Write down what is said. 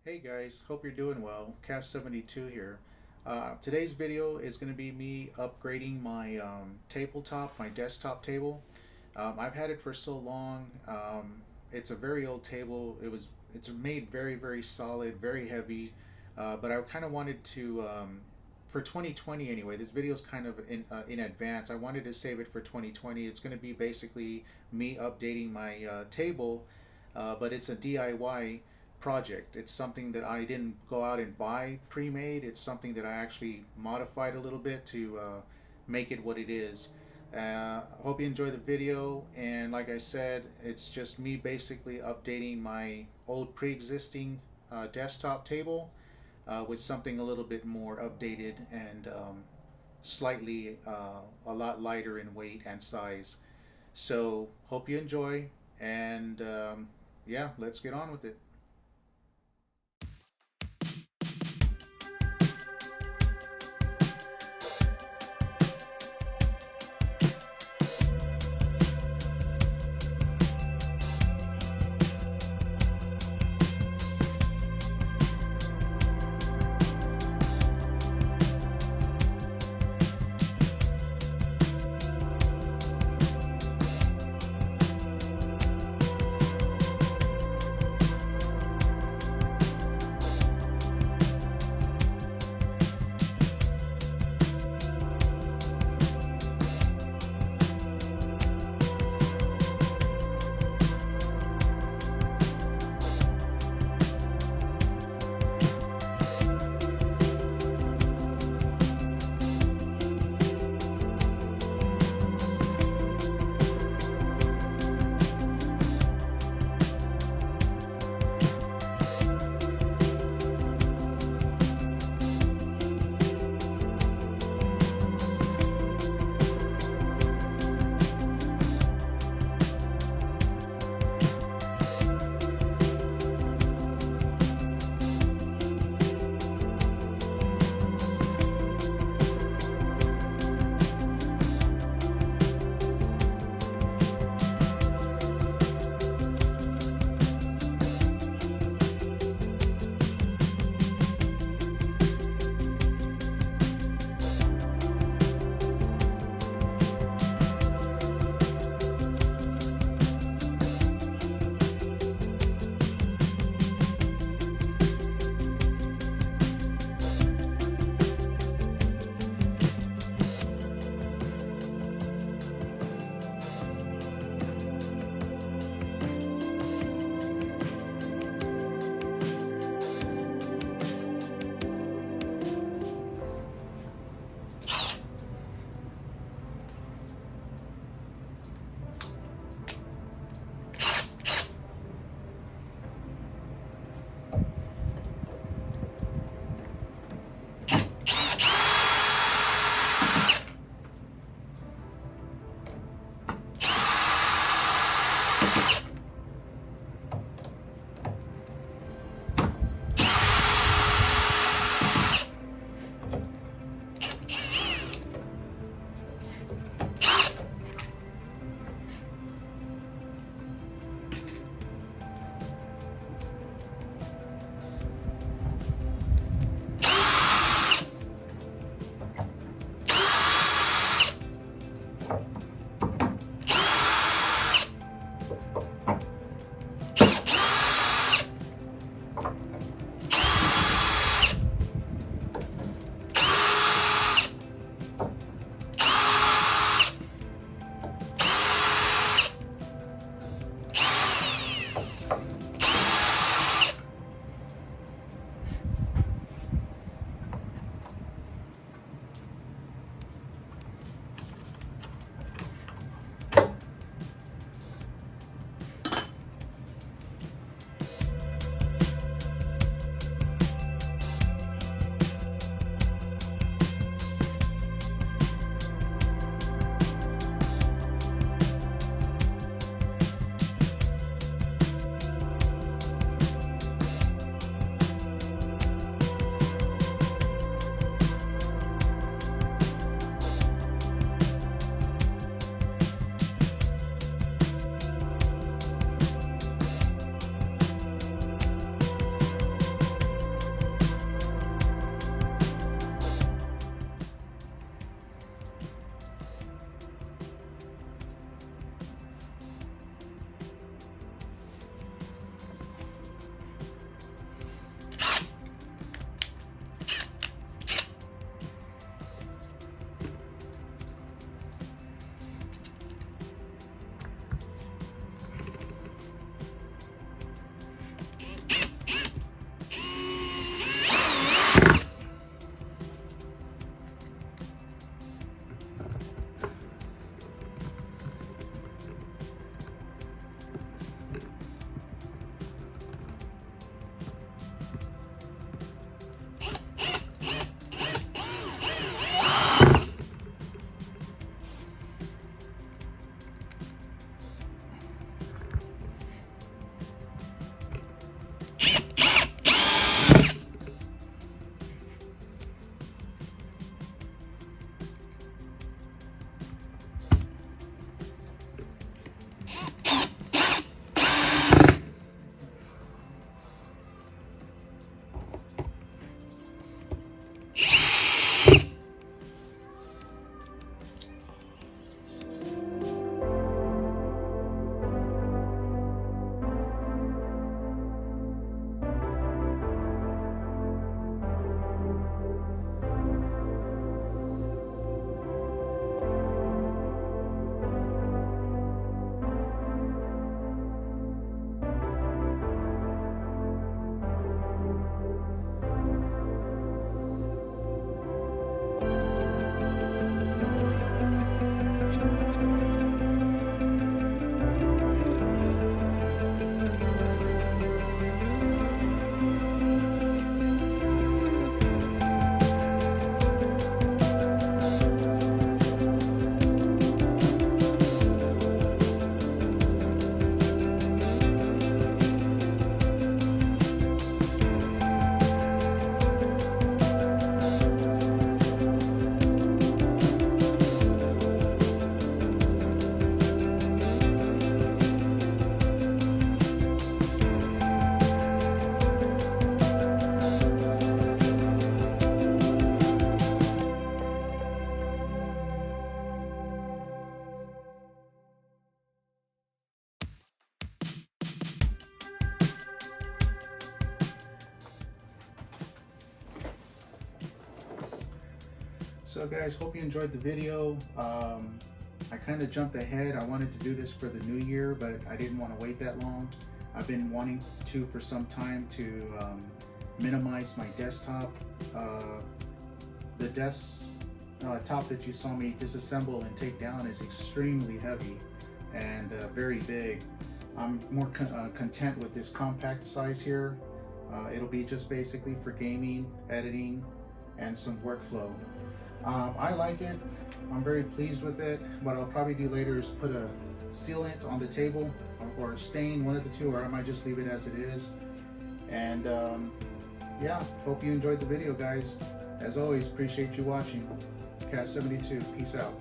Hey guys, hope you're doing well. Cast72 here. Today's video is going to be me upgrading my tabletop, my desktop table. I've had it for so long. It's a very old table. It's made very solid, very heavy. But I kind of wanted to for 2020 anyway. This video is kind of in advance. I wanted to save it for 2020. It's going to be basically me updating my table, but it's a DIY project. It's something that I didn't go out and buy pre-made. It's something that I actually modified a little bit to make it what it is. Hope you enjoy the video, and like I said, it's just me basically updating my old pre-existing desktop table with something a little bit more updated and slightly a lot lighter in weight and size. So hope you enjoy, and yeah, let's get on with it. So guys, hope you enjoyed the video. I kind of jumped ahead. I wanted to do this for the new year, but I didn't want to wait that long. I've been wanting to for some time to minimize my desktop. The desktop that you saw me disassemble and take down is extremely heavy and very big. I'm more content with this compact size here. It'll be just basically for gaming, editing, and some workflow. I like it. I'm very pleased with it. What I'll probably do later is put a sealant on the table or stain, one of the two, or I might just leave it as it is. And yeah, hope you enjoyed the video, guys. As always, appreciate you watching. Cast72, peace out.